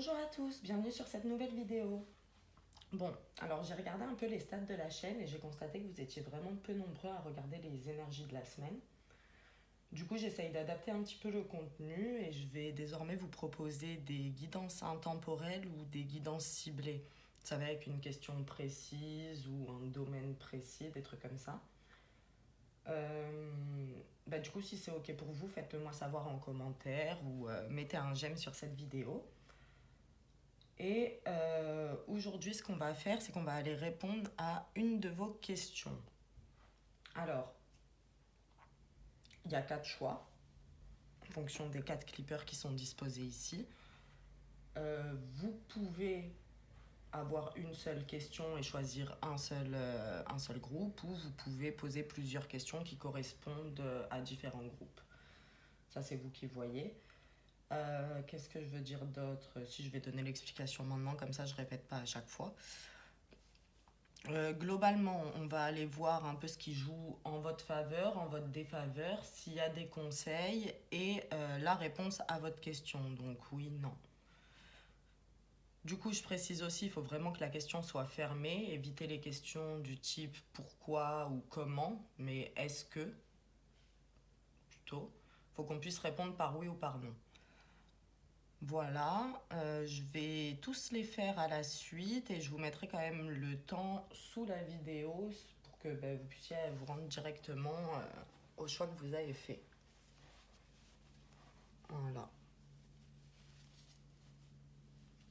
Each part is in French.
Bonjour à tous, bienvenue sur cette nouvelle vidéo. Bon, alors j'ai regardé un peu les stats de la chaîne et j'ai constaté que vous étiez vraiment peu nombreux à regarder les énergies de la semaine. Du coup, j'essaye d'adapter un petit peu le contenu et je vais désormais vous proposer des guidances intemporelles ou des guidances ciblées. Ça va avec une question précise ou un domaine précis, des trucs comme ça. Du coup, si c'est ok pour vous, faites-le moi savoir en commentaire ou mettez un j'aime sur cette vidéo. Et aujourd'hui, ce qu'on va faire, c'est qu'on va aller répondre à une de vos questions. Alors, il y a 4 choix, en fonction des 4 clippers qui sont disposés ici. Vous pouvez avoir une seule question et choisir un seul groupe, ou vous pouvez poser plusieurs questions qui correspondent à différents groupes. Ça, c'est vous qui voyez. Qu'est-ce que je veux dire d'autre? Si je vais donner l'explication maintenant, comme ça je répète pas à chaque fois. Globalement, on va aller voir un peu ce qui joue en votre faveur, en votre défaveur, s'il y a des conseils et la réponse à votre question. Donc oui, non. Du coup, je précise aussi, il faut vraiment que la question soit fermée, éviter les questions du type pourquoi ou comment, mais est-ce que, plutôt. Il faut qu'on puisse répondre par oui ou par non. Voilà, je vais tous les faire à la suite et je vous mettrai quand même le temps sous la vidéo pour que vous puissiez vous rendre directement au choix que vous avez fait. Voilà.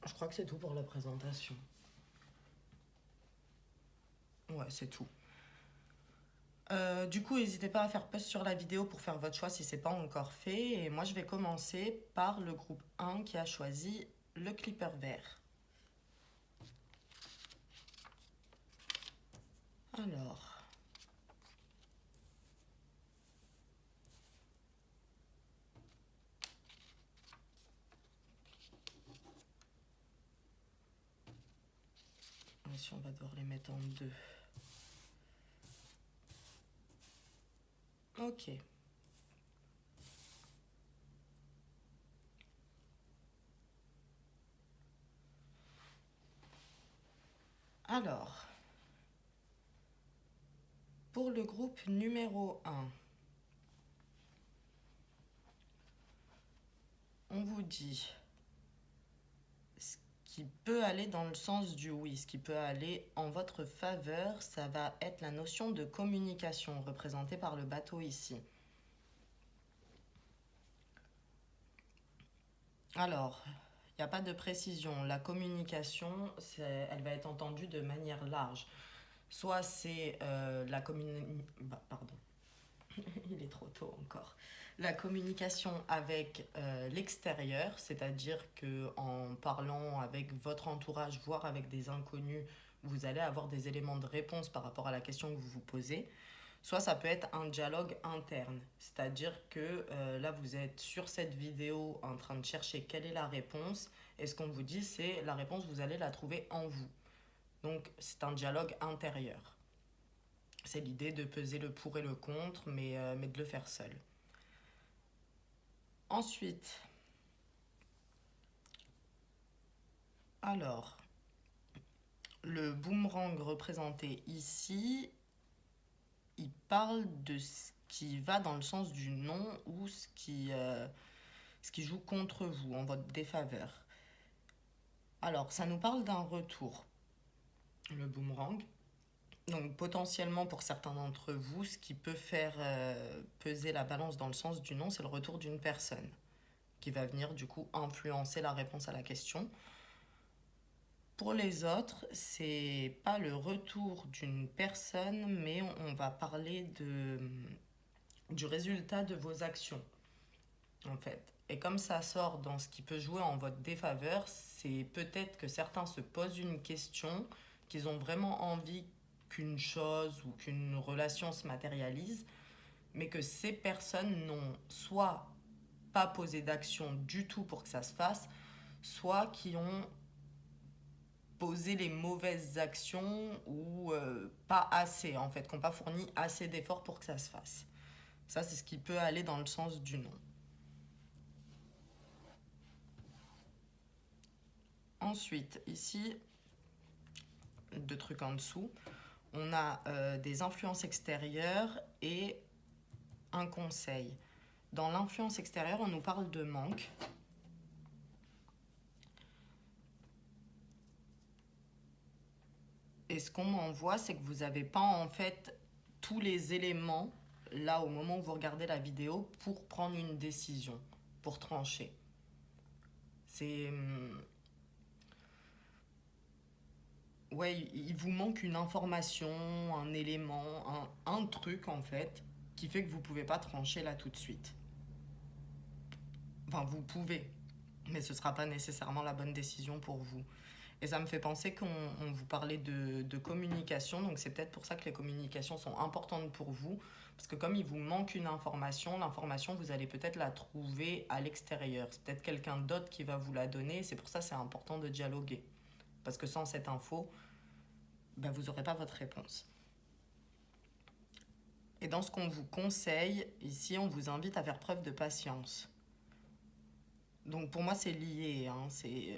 Je crois que c'est tout pour la présentation. Ouais, c'est tout. Du coup, n'hésitez pas à faire pause sur la vidéo pour faire votre choix si ce n'est pas encore fait. Et moi, je vais commencer par le groupe 1 qui a choisi le clipper vert. Alors, si on va devoir les mettre en deux. Ok. Alors, pour le groupe numéro 1, on vous dit ce qui peut aller dans le sens du oui, ce qui peut aller en votre faveur, ça va être la notion de communication représentée par le bateau ici. Alors, il n'y a pas de précision. La communication, elle va être entendue de manière large. Soit c'est la communication... pardon, il est trop tôt encore. La communication avec l'extérieur, c'est-à-dire qu'en parlant avec votre entourage, voire avec des inconnus, vous allez avoir des éléments de réponse par rapport à la question que vous vous posez. Soit ça peut être un dialogue interne, c'est-à-dire que là vous êtes sur cette vidéo en train de chercher quelle est la réponse et ce qu'on vous dit c'est la réponse vous allez la trouver en vous. Donc c'est un dialogue intérieur. C'est l'idée de peser le pour et le contre mais de le faire seul. Ensuite, alors, le boomerang représenté ici, il parle de ce qui va dans le sens du non ou ce qui joue contre vous, en votre défaveur. Alors, ça nous parle d'un retour, le boomerang. Donc, potentiellement, pour certains d'entre vous, ce qui peut faire peser la balance dans le sens du non, c'est le retour d'une personne qui va venir, du coup, influencer la réponse à la question. Pour les autres, c'est pas le retour d'une personne, mais on va parler du résultat de vos actions, en fait. Et comme ça sort dans ce qui peut jouer en votre défaveur, c'est peut-être que certains se posent une question, qu'ils ont vraiment envie qu'une chose ou qu'une relation se matérialise, mais que ces personnes n'ont soit pas posé d'action du tout pour que ça se fasse, soit qui ont posé les mauvaises actions ou pas assez, en fait, qui n'ont pas fourni assez d'efforts pour que ça se fasse. Ça, c'est ce qui peut aller dans le sens du non. Ensuite, ici, deux trucs en dessous, on a des influences extérieures et un conseil. Dans l'influence extérieure, on nous parle de manque. Et ce qu'on m'envoie, c'est que vous n'avez pas en fait tous les éléments là au moment où vous regardez la vidéo pour prendre une décision, pour trancher. C'est... Ouais, il vous manque une information, un élément, un truc en fait, qui fait que vous ne pouvez pas trancher là tout de suite. Enfin, vous pouvez, mais ce ne sera pas nécessairement la bonne décision pour vous. Et ça me fait penser qu'on vous parlait de communication, donc c'est peut-être pour ça que les communications sont importantes pour vous, parce que comme il vous manque une information, l'information, vous allez peut-être la trouver à l'extérieur. C'est peut-être quelqu'un d'autre qui va vous la donner, et c'est pour ça que c'est important de dialoguer. Parce que sans cette info, ben, vous n'aurez pas votre réponse. Et dans ce qu'on vous conseille, ici, on vous invite à faire preuve de patience. Donc pour moi, c'est lié. Hein.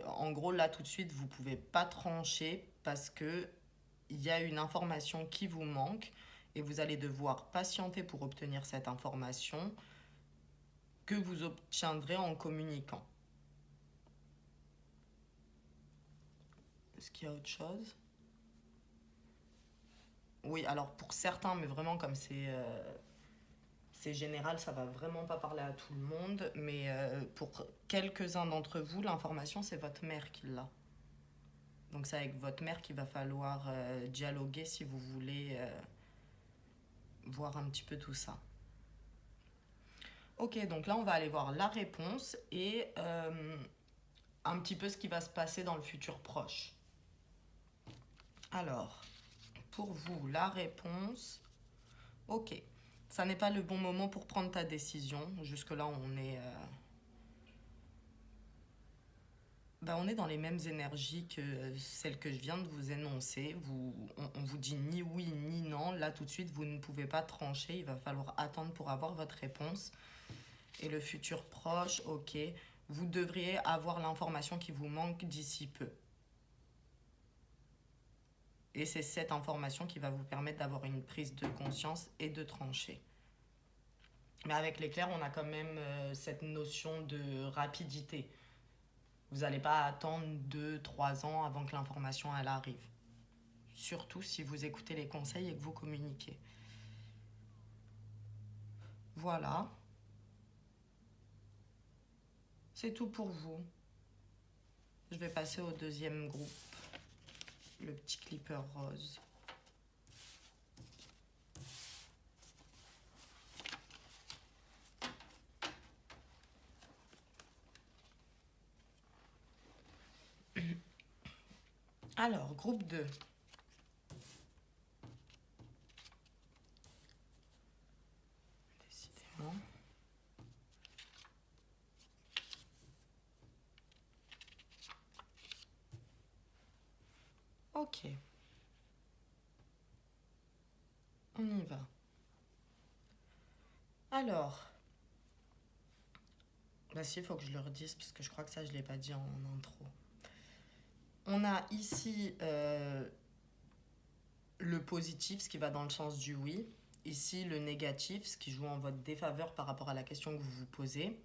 En gros, là, tout de suite, vous ne pouvez pas trancher parce qu'il y a une information qui vous manque et vous allez devoir patienter pour obtenir cette information que vous obtiendrez en communiquant. Est-ce qu'il y a autre chose? Oui, alors pour certains, mais vraiment comme c'est général, ça va vraiment pas parler à tout le monde, mais pour quelques-uns d'entre vous, l'information, c'est votre mère qui l'a. Donc c'est avec votre mère qu'il va falloir dialoguer si vous voulez voir un petit peu tout ça. Ok, donc là on va aller voir la réponse et un petit peu ce qui va se passer dans le futur proche. Alors, pour vous, la réponse, ok, ça n'est pas le bon moment pour prendre ta décision. Jusque-là, on est dans les mêmes énergies que celles que je viens de vous énoncer. On vous dit ni oui ni non. Là, tout de suite, vous ne pouvez pas trancher. Il va falloir attendre pour avoir votre réponse. Et le futur proche, ok. Vous devriez avoir l'information qui vous manque d'ici peu. Et c'est cette information qui va vous permettre d'avoir une prise de conscience et de trancher. Mais avec l'éclair, on a quand même cette notion de rapidité. Vous n'allez pas attendre 2, 3 ans avant que l'information elle arrive. Surtout si vous écoutez les conseils et que vous communiquez. Voilà. C'est tout pour vous. Je vais passer au deuxième groupe. Le petit clipper rose. Alors, groupe 2. Décidément. Ok. On y va. Alors. Bah si, il faut que je le redise, parce que je crois que ça, je ne l'ai pas dit en intro. On a ici le positif, ce qui va dans le sens du oui. Ici, le négatif, ce qui joue en votre défaveur par rapport à la question que vous vous posez.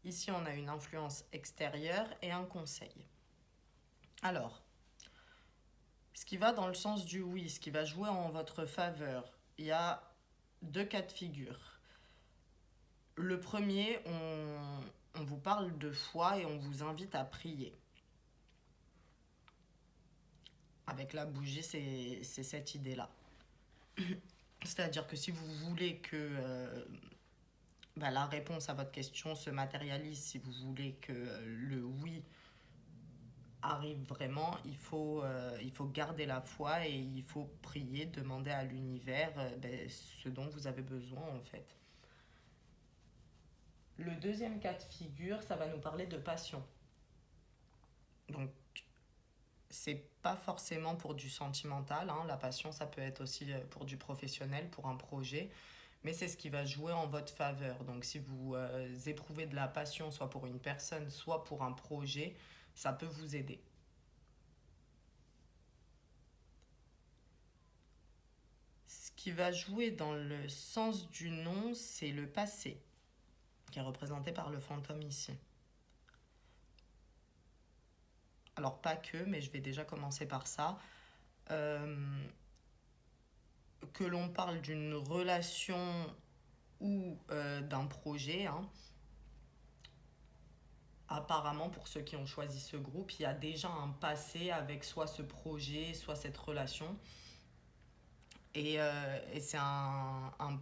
Ici, on a une influence extérieure et un conseil. Alors, ce qui va dans le sens du oui, ce qui va jouer en votre faveur, il y a 2 cas de figure. Le premier, on vous parle de foi et on vous invite à prier. Avec la bougie, c'est cette idée-là. C'est-à-dire que si vous voulez que la réponse à votre question se matérialise, si vous voulez que le oui arrive vraiment, il faut garder la foi et il faut prier, demander à l'univers ce dont vous avez besoin en fait. Le deuxième cas de figure, ça va nous parler de passion. Donc, c'est pas forcément pour du sentimental, hein. La passion, ça peut être aussi pour du professionnel, pour un projet, mais c'est ce qui va jouer en votre faveur. Donc, si vous éprouvez de la passion, soit pour une personne, soit pour un projet, ça peut vous aider. qui va jouer dans le sens du nom, c'est le passé, qui est représenté par le fantôme ici. Alors pas que, mais je vais déjà commencer par ça. Que l'on parle d'une relation ou d'un projet, hein. Apparemment, pour ceux qui ont choisi ce groupe, il y a déjà un passé avec soit ce projet, soit cette relation. Et c'est un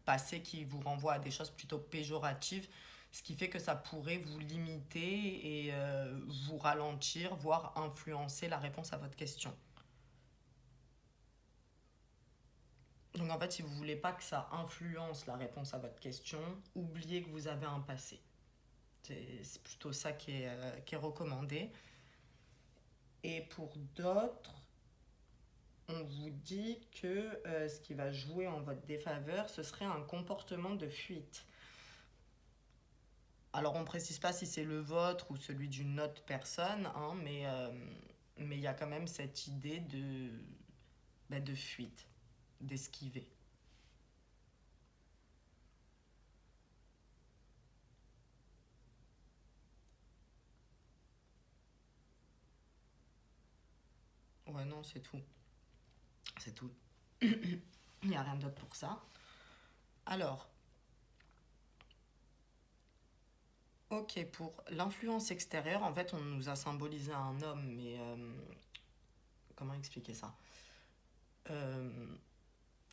passé qui vous renvoie à des choses plutôt péjoratives, ce qui fait que ça pourrait vous limiter et vous ralentir, voire influencer la réponse à votre question. Donc en fait, si vous voulez pas que ça influence la réponse à votre question, oubliez que vous avez un passé. C'est plutôt ça qui est recommandé. Et pour d'autres, on vous dit que ce qui va jouer en votre défaveur, ce serait un comportement de fuite. Alors on ne précise pas si c'est le vôtre ou celui d'une autre personne, hein, mais il y a quand même cette idée de fuite, d'esquiver. Ouais, non, c'est tout. C'est tout. Il n'y a rien d'autre pour ça. Alors, ok, pour l'influence extérieure, en fait, on nous a symbolisé un homme, mais comment expliquer ça? Euh,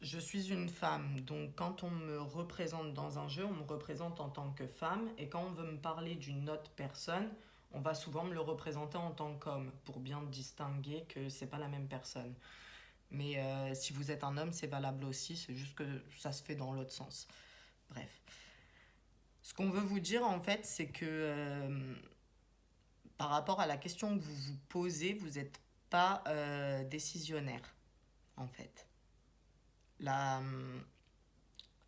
je suis une femme, donc quand on me représente dans un jeu, on me représente en tant que femme, et quand on veut me parler d'une autre personne, on va souvent me le représenter en tant qu'homme, pour bien distinguer que c'est pas la même personne. Mais si vous êtes un homme, c'est valable aussi, c'est juste que ça se fait dans l'autre sens. Bref. Ce qu'on veut vous dire, en fait, c'est que par rapport à la question que vous vous posez, vous n'êtes pas décisionnaire, en fait. La,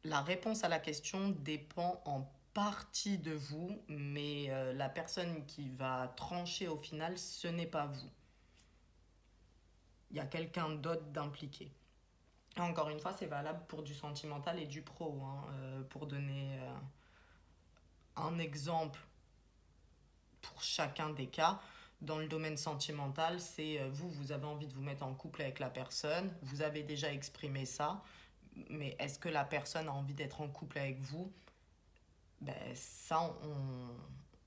la réponse à la question dépend en partie de vous, mais la personne qui va trancher au final, ce n'est pas vous. Il y a quelqu'un d'autre d'impliqué. Encore une fois, c'est valable pour du sentimental et du pro, hein. Pour donner un exemple pour chacun des cas, dans le domaine sentimental, c'est vous avez envie de vous mettre en couple avec la personne, vous avez déjà exprimé ça, mais est-ce que la personne a envie d'être en couple avec vous? Ben, ça,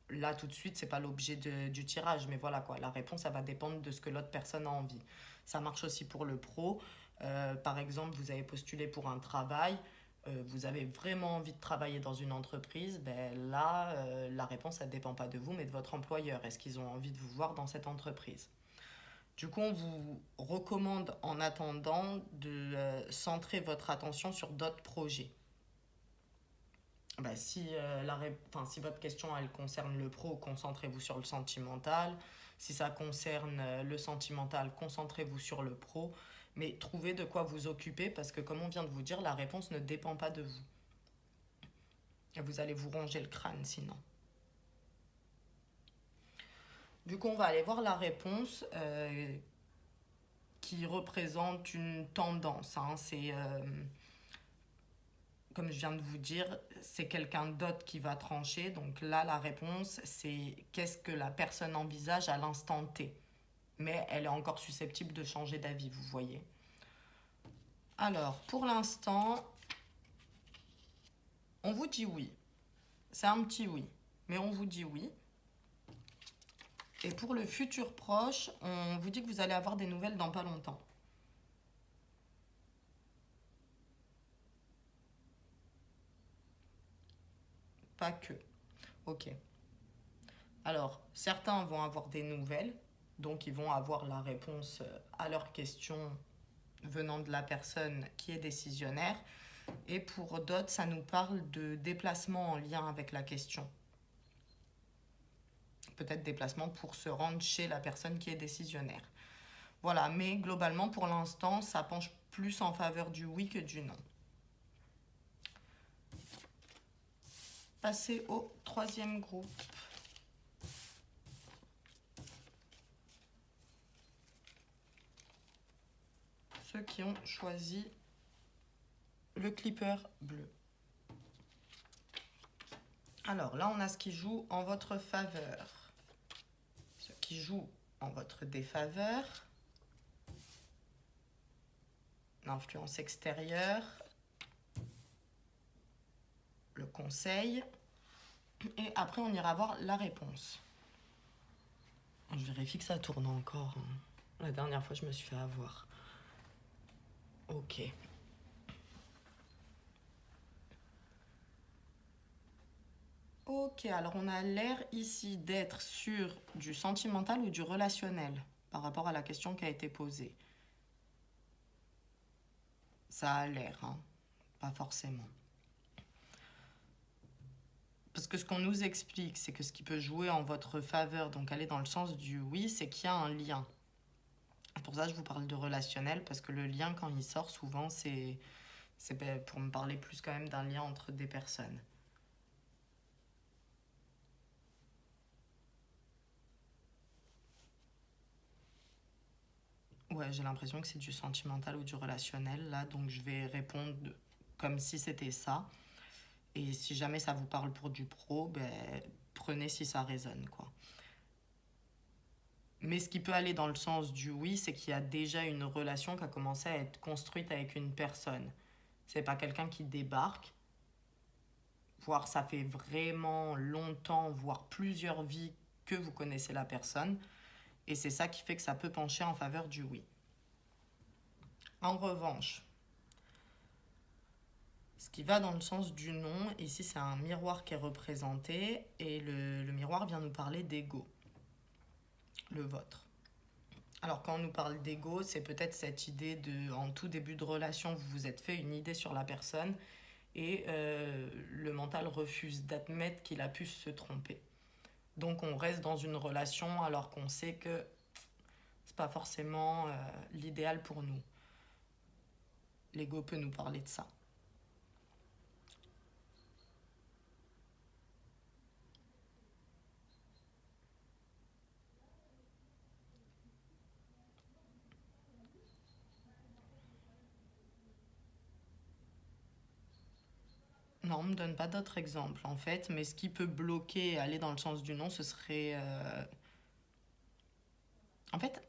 là tout de suite, c'est pas l'objet du tirage, mais voilà quoi, la réponse, ça va dépendre de ce que l'autre personne a envie. Ça marche aussi pour le pro. Par exemple, vous avez postulé pour un travail, vous avez vraiment envie de travailler dans une entreprise, ben là, la réponse, elle ne dépend pas de vous, mais de votre employeur. Est-ce qu'ils ont envie de vous voir dans cette entreprise? Du coup, on vous recommande en attendant de centrer votre attention sur d'autres projets. Ben, si votre question elle concerne le pro, concentrez-vous sur le sentimental. Si ça concerne le sentimental, concentrez-vous sur le pro. Mais trouvez de quoi vous occuper parce que, comme on vient de vous dire, la réponse ne dépend pas de vous. Et vous allez vous ronger le crâne sinon. Du coup, on va aller voir la réponse qui représente une tendance, hein. C'est, comme je viens de vous dire, c'est quelqu'un d'autre qui va trancher. Donc là, la réponse, c'est qu'est-ce que la personne envisage à l'instant T. Mais elle est encore susceptible de changer d'avis, vous voyez. Alors, pour l'instant, on vous dit oui. C'est un petit oui, mais on vous dit oui. Et pour le futur proche, on vous dit que vous allez avoir des nouvelles dans pas longtemps. Pas que. Ok. Alors, certains vont avoir des nouvelles, donc ils vont avoir la réponse à leurs questions venant de la personne qui est décisionnaire. Et pour d'autres, ça nous parle de déplacement en lien avec la question. Peut-être déplacement pour se rendre chez la personne qui est décisionnaire. Voilà, mais globalement, pour l'instant, ça penche plus en faveur du oui que du non. Passer au troisième groupe. Ceux qui ont choisi le clipper bleu. Alors là, on a ce qui joue en votre faveur. Ce qui joue en votre défaveur. L'influence extérieure. Le conseil. Et après, on ira voir la réponse. Je vérifie que ça tourne encore. La dernière fois, je me suis fait avoir. Ok. Ok, alors on a l'air ici d'être sur du sentimental ou du relationnel par rapport à la question qui a été posée. Ça a l'air, hein, pas forcément. Parce que ce qu'on nous explique, c'est que ce qui peut jouer en votre faveur, donc aller dans le sens du oui, c'est qu'il y a un lien. C'est pour ça que je vous parle de relationnel, parce que le lien, quand il sort, souvent, c'est pour me parler plus quand même d'un lien entre des personnes. Ouais, j'ai l'impression que c'est du sentimental ou du relationnel, là, donc je vais répondre comme si c'était ça. Et si jamais ça vous parle pour du pro, ben, prenez si ça résonne, quoi. Mais ce qui peut aller dans le sens du oui, c'est qu'il y a déjà une relation qui a commencé à être construite avec une personne. C'est pas quelqu'un qui débarque, voire ça fait vraiment longtemps, voire plusieurs vies que vous connaissez la personne. Et c'est ça qui fait que ça peut pencher en faveur du oui. En revanche, ce qui va dans le sens du non, ici c'est un miroir qui est représenté et le miroir vient nous parler d'ego, le vôtre. Alors quand on nous parle d'ego, c'est peut-être cette idée de, en tout début de relation, vous vous êtes fait une idée sur la personne et le mental refuse d'admettre qu'il a pu se tromper. Donc on reste dans une relation alors qu'on sait que c'est pas forcément l'idéal pour nous. L'ego peut nous parler de ça. Non, on ne me donne pas d'autres exemples en fait, mais ce qui peut bloquer et aller dans le sens du non, ce serait... En fait,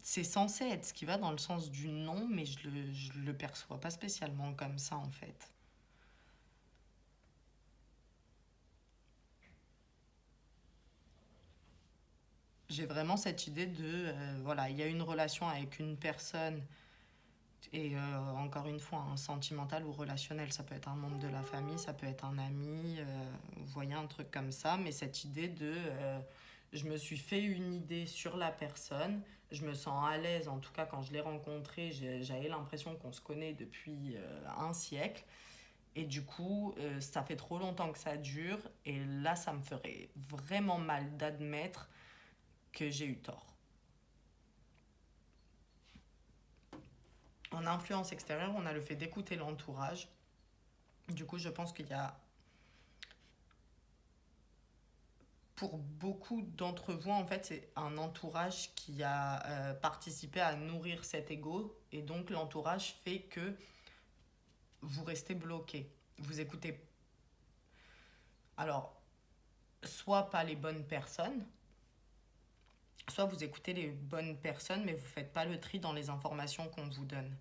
c'est censé être ce qui va dans le sens du non, mais je le perçois pas spécialement comme ça en fait. J'ai vraiment cette idée de, voilà, il y a une relation avec une personne, et encore une fois, un sentimental ou relationnel, ça peut être un membre de la famille, ça peut être un ami, vous voyez, un truc comme ça, mais cette idée de, je me suis fait une idée sur la personne, je me sens à l'aise, en tout cas quand je l'ai rencontré, j'avais l'impression qu'on se connaît depuis un siècle, et du coup, ça fait trop longtemps que ça dure, et là, ça me ferait vraiment mal d'admettre que j'ai eu tort. En influence extérieure, on a le fait d'écouter l'entourage. Du coup, je pense qu'il y a, pour beaucoup d'entre vous, en fait, c'est un entourage qui a participé à nourrir cet ego. Et donc, l'entourage fait que vous restez bloqué. Vous écoutez, alors, soit pas les bonnes personnes, soit vous écoutez les bonnes personnes, mais vous ne faites pas le tri dans les informations qu'on vous donne.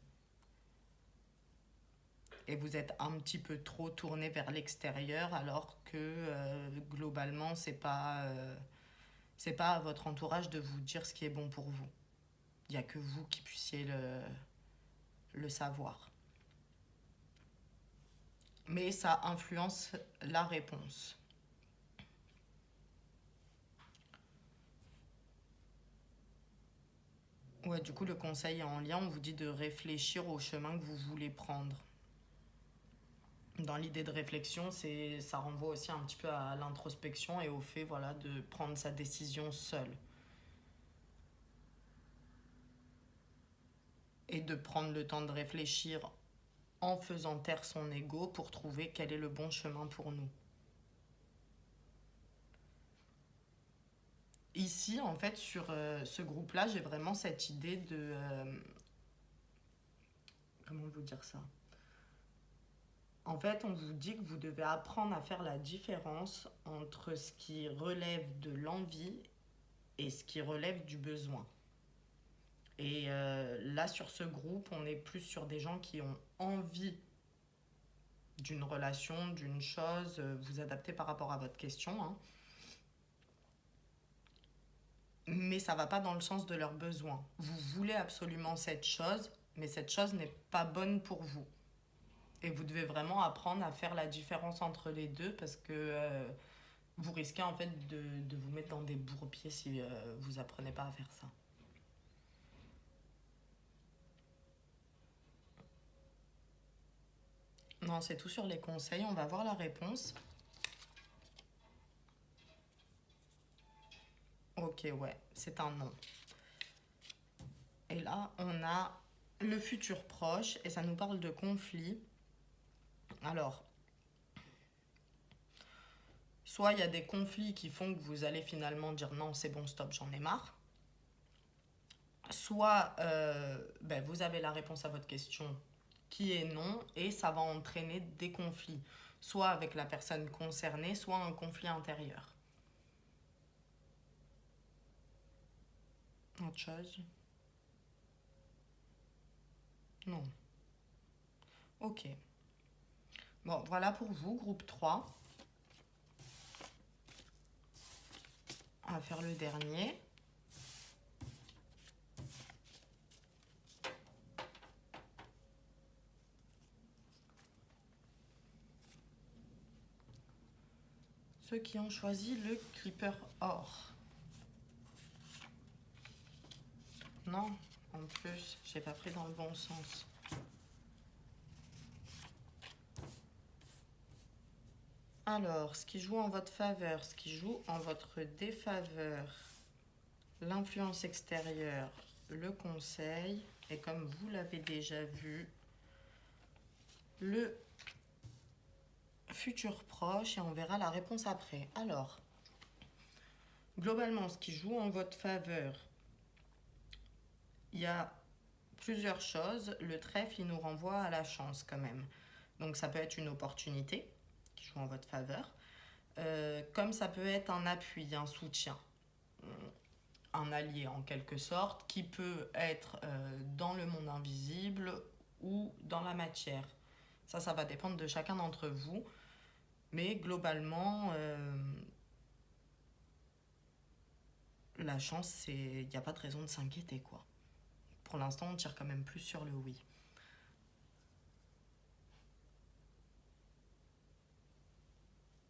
Et vous êtes un petit peu trop tourné vers l'extérieur alors que globalement c'est pas à votre entourage de vous dire ce qui est bon pour vous. Il n'y a que vous qui puissiez le savoir. Mais ça influence la réponse. Ouais, du coup, le conseil est en lien, on vous dit de réfléchir au chemin que vous voulez prendre. Dans l'idée de réflexion, ça renvoie aussi un petit peu à l'introspection et au fait, voilà, de prendre sa décision seule. Et de prendre le temps de réfléchir en faisant taire son ego pour trouver quel est le bon chemin pour nous. Ici, en fait, sur ce groupe-là, j'ai vraiment cette idée de Comment vous dire ça? En fait, on vous dit que vous devez apprendre à faire la différence entre ce qui relève de l'envie et ce qui relève du besoin. Et là, sur ce groupe, on est plus sur des gens qui ont envie d'une relation, d'une chose. Vous adaptez par rapport à votre question, hein. Mais ça va pas dans le sens de leurs besoins. Vous voulez absolument cette chose, mais cette chose n'est pas bonne pour vous. Et vous devez vraiment apprendre à faire la différence entre les deux parce que vous risquez en fait de vous mettre dans des bourbiers si vous apprenez pas à faire ça. Non, c'est tout sur les conseils. On va voir la réponse. Ok, ouais, c'est un non. Et là, on a le futur proche et ça nous parle de conflit. Alors, soit il y a des conflits qui font que vous allez finalement dire non, c'est bon, stop, j'en ai marre. Soit vous avez la réponse à votre question qui est non et ça va entraîner des conflits, soit avec la personne concernée, soit un conflit intérieur. Autre chose? Non. Ok. Bon, voilà pour vous, groupe 3. On va faire le dernier. Ceux qui ont choisi le clipper or. Non, en plus, j'ai pas pris dans le bon sens. Alors, ce qui joue en votre faveur, ce qui joue en votre défaveur, l'influence extérieure, le conseil, et comme vous l'avez déjà vu, le futur proche, et on verra la réponse après. Alors, globalement, ce qui joue en votre faveur, il y a plusieurs choses. Le trèfle, il nous renvoie à la chance quand même. Donc ça peut être une opportunité qui joue en votre faveur, comme ça peut être un appui, un soutien, un allié en quelque sorte, qui peut être dans le monde invisible ou dans la matière. Ça va dépendre de chacun d'entre vous. Mais globalement, la chance, il n'y a pas de raison de s'inquiéter, quoi. Pour l'instant, on tire quand même plus sur le oui.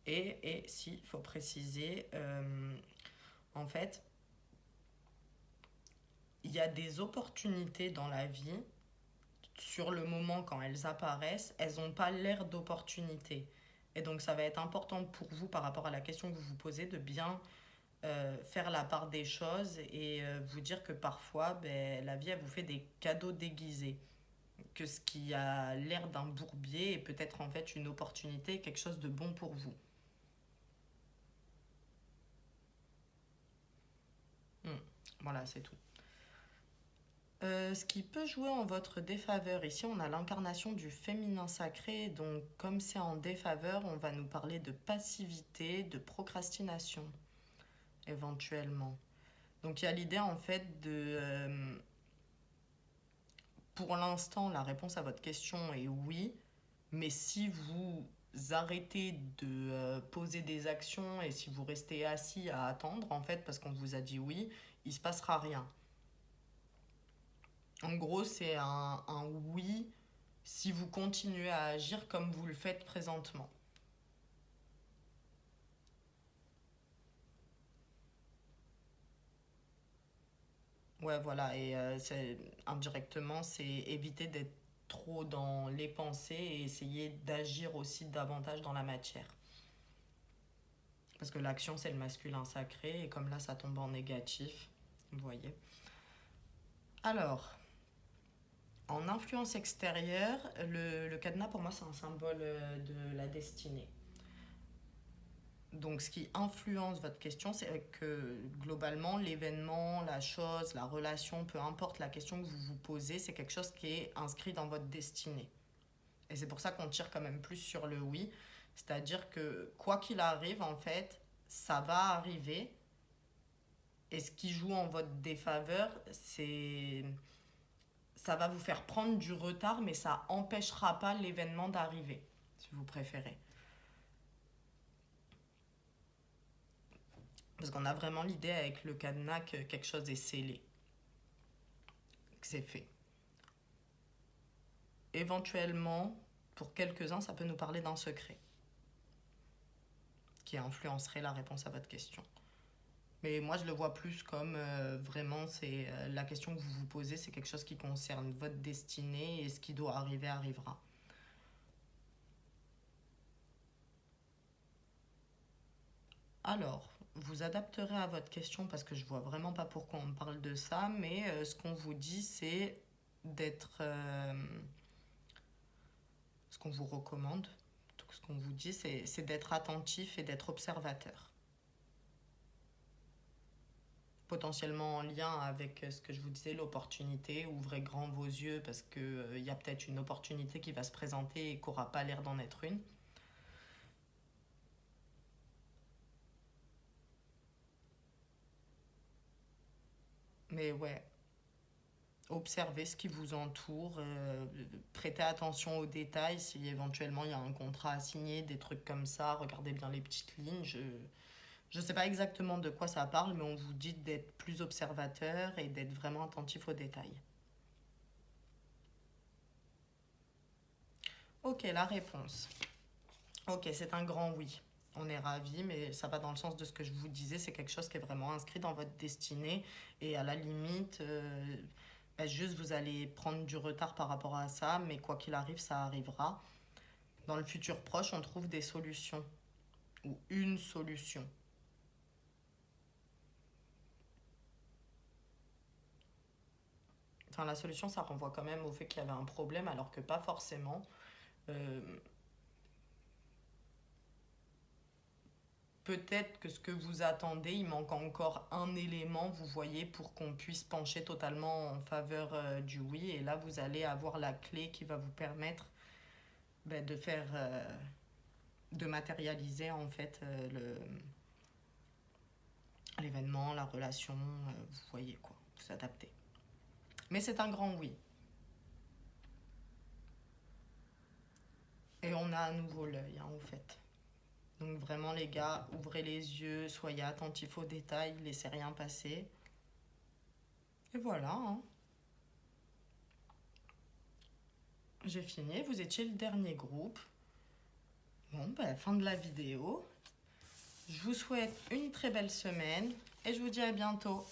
Et si, il faut préciser, en fait, il y a des opportunités dans la vie. Sur le moment, quand elles apparaissent, elles n'ont pas l'air d'opportunités. Et donc, ça va être important pour vous, par rapport à la question que vous vous posez, de bien faire la part des choses et vous dire que parfois, la vie, elle vous fait des cadeaux déguisés. Que ce qui a l'air d'un bourbier est peut-être en fait une opportunité, quelque chose de bon pour vous. Voilà, c'est tout. Ce qui peut jouer en votre défaveur, ici on a l'incarnation du féminin sacré, donc comme c'est en défaveur, on va nous parler de passivité, de procrastination, éventuellement. Donc il y a l'idée en fait de... pour l'instant, la réponse à votre question est oui, mais si vous arrêtez de poser des actions et si vous restez assis à attendre, en fait, parce qu'on vous a dit oui, il ne se passera rien. En gros, c'est un oui si vous continuez à agir comme vous le faites présentement. Ouais, voilà, et indirectement, c'est éviter d'être trop dans les pensées et essayer d'agir aussi davantage dans la matière. Parce que l'action, c'est le masculin sacré, et comme là, ça tombe en négatif, vous voyez. Alors, en influence extérieure, le cadenas, pour moi, c'est un symbole de la destinée. Donc, ce qui influence votre question, c'est que globalement, l'événement, la chose, la relation, peu importe la question que vous vous posez, c'est quelque chose qui est inscrit dans votre destinée. Et c'est pour ça qu'on tire quand même plus sur le oui. C'est-à-dire que quoi qu'il arrive, en fait, ça va arriver. Et ce qui joue en votre défaveur, c'est ça va vous faire prendre du retard, mais ça empêchera pas l'événement d'arriver, si vous préférez. Parce qu'on a vraiment l'idée avec le cadenas que quelque chose est scellé, que c'est fait. Éventuellement, pour quelques-uns, ça peut nous parler d'un secret qui influencerait la réponse à votre question. Mais moi, je le vois plus comme vraiment, c'est la question que vous vous posez, c'est quelque chose qui concerne votre destinée et ce qui doit arriver arrivera. Alors, vous adapterez à votre question parce que je vois vraiment pas pourquoi on me parle de ça, mais ce qu'on vous dit, c'est d'être. Ce qu'on vous recommande, donc ce qu'on vous dit, c'est d'être attentif et d'être observateur. Potentiellement en lien avec ce que je vous disais, l'opportunité. Ouvrez grand vos yeux parce qu'il y a peut-être une opportunité qui va se présenter et qui n'aura pas l'air d'en être une. Mais ouais, observez ce qui vous entoure, prêtez attention aux détails, si éventuellement il y a un contrat à signer, des trucs comme ça, regardez bien les petites lignes. Je ne sais pas exactement de quoi ça parle, mais on vous dit d'être plus observateur et d'être vraiment attentif aux détails. Ok, la réponse. Ok, c'est un grand oui. On est ravis, mais ça va dans le sens de ce que je vous disais, c'est quelque chose qui est vraiment inscrit dans votre destinée. Et à la limite, juste vous allez prendre du retard par rapport à ça, mais quoi qu'il arrive, ça arrivera. Dans le futur proche, on trouve des solutions, ou une solution. Enfin, la solution, ça renvoie quand même au fait qu'il y avait un problème, alors que pas forcément. Euh, Peut-être que ce que vous attendez, il manque encore un élément, vous voyez, pour qu'on puisse pencher totalement en faveur du oui. Et là, vous allez avoir la clé qui va vous permettre de faire, de matérialiser en fait l'événement, la relation, vous voyez quoi, vous adapter. Mais c'est un grand oui. Et on a à nouveau l'œil, hein, en fait. Donc vraiment les gars, ouvrez les yeux, soyez attentifs aux détails, laissez rien passer. Et voilà, hein. J'ai fini, vous étiez le dernier groupe. Bon, fin de la vidéo. Je vous souhaite une très belle semaine et je vous dis à bientôt.